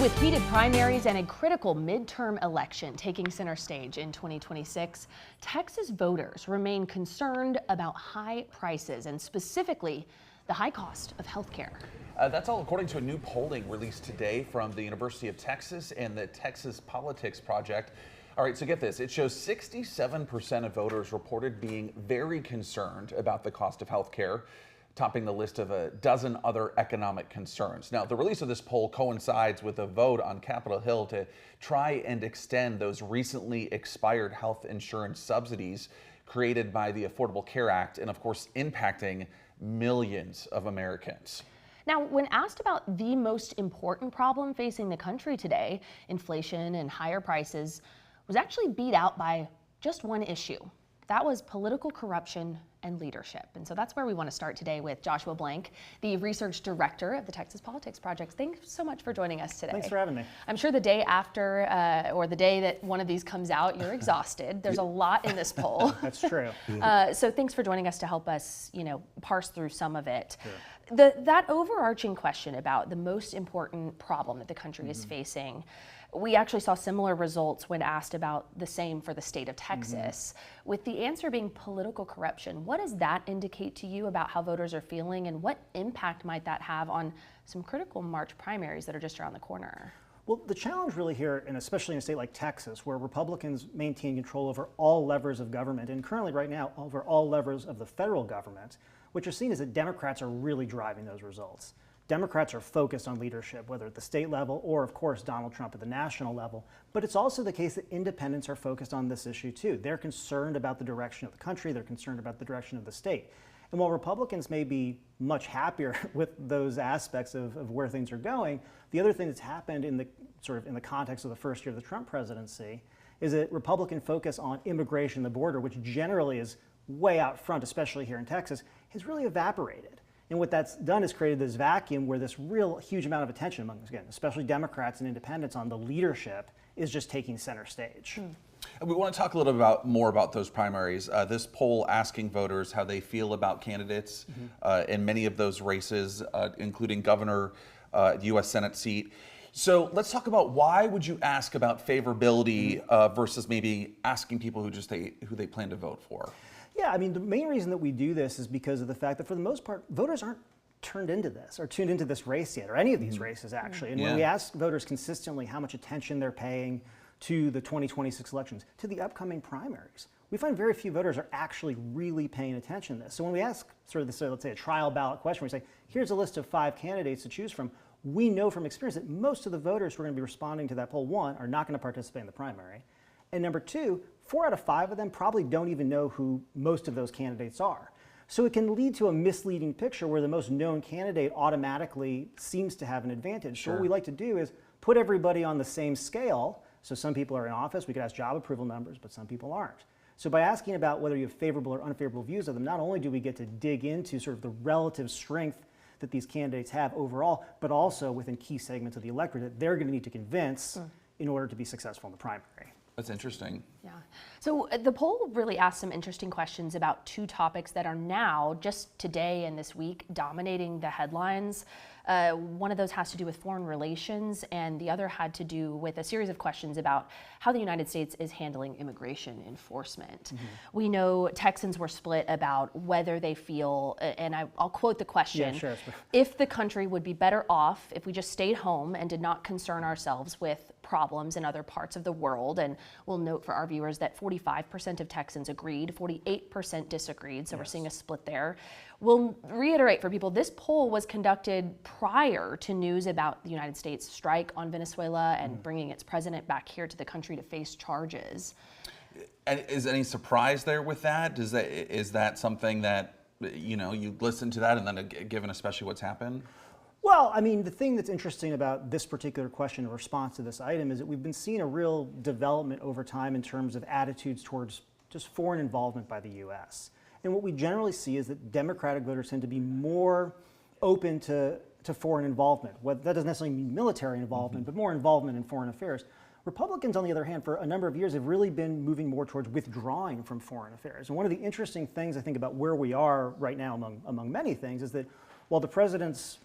With heated primaries and a critical midterm election taking center stage in 2026, Texas voters remain concerned about high prices and specifically the high cost of health care. That's all according to a new polling released today from the University of Texas and the Texas Politics Project. All right, so get this. It shows 67% of voters reported being very concerned about the cost of health care, topping the list of a dozen other economic concerns. Now, the release of this poll coincides with a vote on Capitol Hill to try and extend those recently expired health insurance subsidies created by the Affordable Care Act and, of course, impacting millions of Americans. Now, when asked about the most important problem facing the country today, inflation and higher prices, was actually beat out by just one issue. That was political corruption and leadership. And so that's where we want to start today with Joshua Blank, the research director of the Texas Politics Project. Thanks so much for joining us today. Thanks for having me. I'm sure the day after or the day that one of these comes out, you're exhausted. There's a lot in this poll. That's true. So thanks for joining us to help us, parse through some of it. Sure. That overarching question about the most important problem that the country is facing, we actually saw similar results when asked about the same for the state of Texas, with the answer being political corruption. What does that indicate to you about how voters are feeling, and what impact might that have on some critical March primaries that are just around the corner? Well, the challenge really here, and especially in a state like Texas, where Republicans maintain control over all levers of government, and currently right now over all levers of the federal government, what you're seeing is that Democrats are really driving those results. Democrats are focused on leadership, whether at the state level or, of course, Donald Trump at the national level. But it's also the case that independents are focused on this issue, too. They're concerned about the direction of the country. They're concerned about the direction of the state. And while Republicans may be much happier with those aspects of where things are going, the other thing that's happened in the context of the first year of the Trump presidency is that Republican focus on immigration, the border, which generally is way out front, especially here in Texas, has really evaporated. And what that's done is created this vacuum where this real huge amount of attention among, again, especially Democrats and independents on the leadership is just taking center stage. And we want to talk a little bit more about those primaries. This poll asking voters how they feel about candidates in many of those races, including governor, U.S. Senate seat. So let's talk about why would you ask about favorability versus maybe asking people who they plan to vote for? Yeah, I mean, the main reason that we do this is because of the fact that for the most part, voters aren't tuned into this race yet, or any of these races actually. And when we ask voters consistently how much attention they're paying to the 2026 elections, to the upcoming primaries, we find very few voters are actually really paying attention to this. So when we ask sort of this, let's say a trial ballot question, we say, here's a list of 5 candidates to choose from, we know from experience that most of the voters who are going to be responding to that poll, one, are not going to participate in the primary. And number 2, 4 out of 5 of them probably don't even know who most of those candidates are. So it can lead to a misleading picture where the most known candidate automatically seems to have an advantage. Sure. So what we like to do is put everybody on the same scale. So some people are in office, we could ask job approval numbers, but some people aren't. So by asking about whether you have favorable or unfavorable views of them, not only do we get to dig into sort of the relative strength that these candidates have overall, but also within key segments of the electorate that they're going to need to convince in order to be successful in the primary. That's interesting. Yeah. So the poll really asked some interesting questions about 2 topics that are now, just today and this week, dominating the headlines. One of those has to do with foreign relations, and the other had to do with a series of questions about how the United States is handling immigration enforcement. We know Texans were split about whether they feel, and I'll quote the question, if the country would be better off if we just stayed home and did not concern ourselves with problems in other parts of the world. And we'll note for our viewers that 45% of Texans agreed, 48% disagreed, so we're seeing a split there. We'll reiterate for people, this poll was conducted prior to news about the United States strike on Venezuela and bringing its president back here to the country to face charges. And is any surprise there with that? Is that something that, you listen to that and then given especially what's happened? Well, I mean, the thing that's interesting about this particular question in response to this item is that we've been seeing a real development over time in terms of attitudes towards just foreign involvement by the U.S. And what we generally see is that Democratic voters tend to be more open to foreign involvement. That doesn't necessarily mean military involvement, but more involvement in foreign affairs. Republicans, on the other hand, for a number of years have really been moving more towards withdrawing from foreign affairs. And one of the interesting things I think about where we are right now, among many things, is that while the president's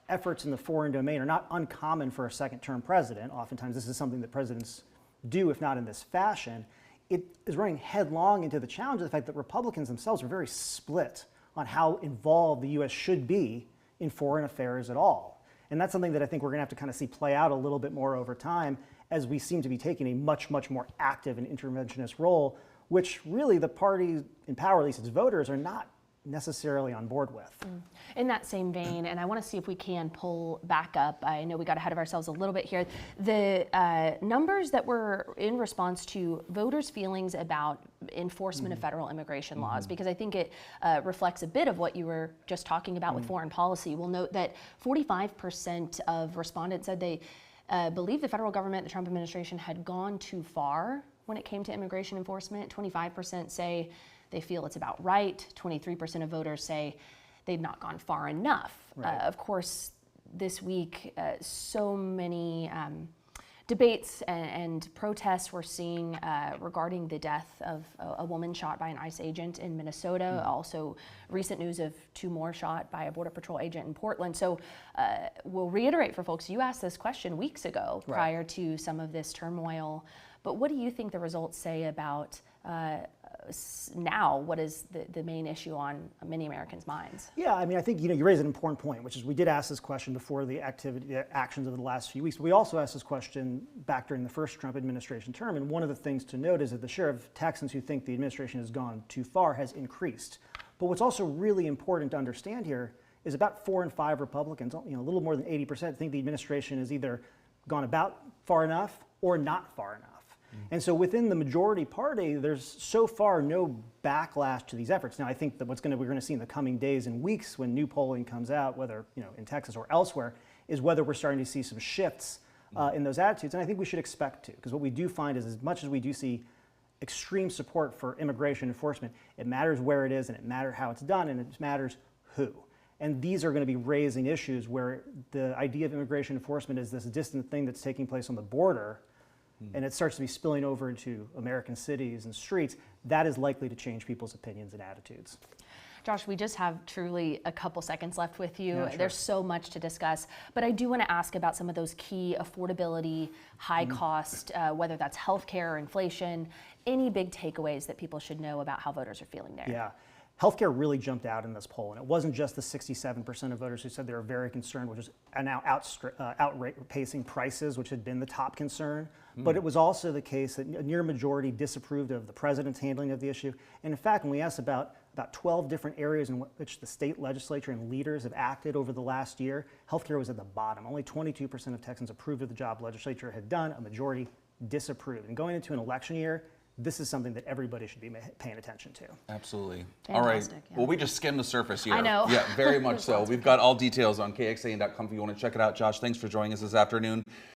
efforts in the foreign domain are not uncommon for a second-term president, oftentimes this is something that presidents do, if not in this fashion, it is running headlong into the challenge of the fact that Republicans themselves are very split on how involved the U.S. should be in foreign affairs at all. And that's something that I think we're going to have to kind of see play out a little bit more over time as we seem to be taking a much, much more active and interventionist role, which really the party in power, at least its voters, are not necessarily on board with. In that same vein, and I want to see if we can pull back up, I know we got ahead of ourselves a little bit here, the numbers that were in response to voters' feelings about enforcement of federal immigration laws, because I think it reflects a bit of what you were just talking about with foreign policy. We'll note that 45% of respondents said they believe the federal government, the Trump administration, had gone too far when it came to immigration enforcement. 25% say they feel it's about right. 23% of voters say they've not gone far enough. Right. Of course, this week, so many debates and protests we're seeing regarding the death of a woman shot by an ICE agent in Minnesota. Also, recent news of 2 more shot by a Border Patrol agent in Portland. So we'll reiterate for folks, you asked this question weeks ago prior to some of this turmoil. But what do you think the results say about now, what is the main issue on many Americans' minds? Yeah, I mean, I think you raise an important point, which is we did ask this question before the actions of the last few weeks. But we also asked this question back during the first Trump administration term, and one of the things to note is that the share of Texans who think the administration has gone too far has increased. But what's also really important to understand here is about 4 in 5 Republicans, a little more than 80%, think the administration has either gone about far enough or not far enough. And so within the majority party, there's so far no backlash to these efforts. Now, I think that we're going to see in the coming days and weeks when new polling comes out, whether in Texas or elsewhere, is whether we're starting to see some shifts in those attitudes. And I think we should expect to, because what we do find is as much as we do see extreme support for immigration enforcement, it matters where it is and it matters how it's done and it matters who. And these are going to be raising issues where the idea of immigration enforcement is this distant thing that's taking place on the border, and it starts to be spilling over into American cities and streets. That is likely to change people's opinions and attitudes. Josh, we just have truly a couple seconds left with you. Yeah, sure. There's so much to discuss, but I do want to ask about some of those key affordability, high cost, whether that's healthcare or inflation, any big takeaways that people should know about how voters are feeling there. Yeah. Healthcare really jumped out in this poll, and it wasn't just the 67% of voters who said they were very concerned, which is now outpacing prices, which had been the top concern. But it was also the case that a near majority disapproved of the president's handling of the issue. And in fact, when we asked about 12 different areas in which the state legislature and leaders have acted over the last year, healthcare was at the bottom. Only 22% of Texans approved of the job legislature had done. A majority disapproved. And going into an election year, this is something that everybody should be paying attention to. Absolutely. Fantastic, all right. yeah. Well, we just skimmed the surface here. I know. Yeah, very much so. We've got all details on KXAN.com if you want to check it out. Josh, thanks for joining us this afternoon.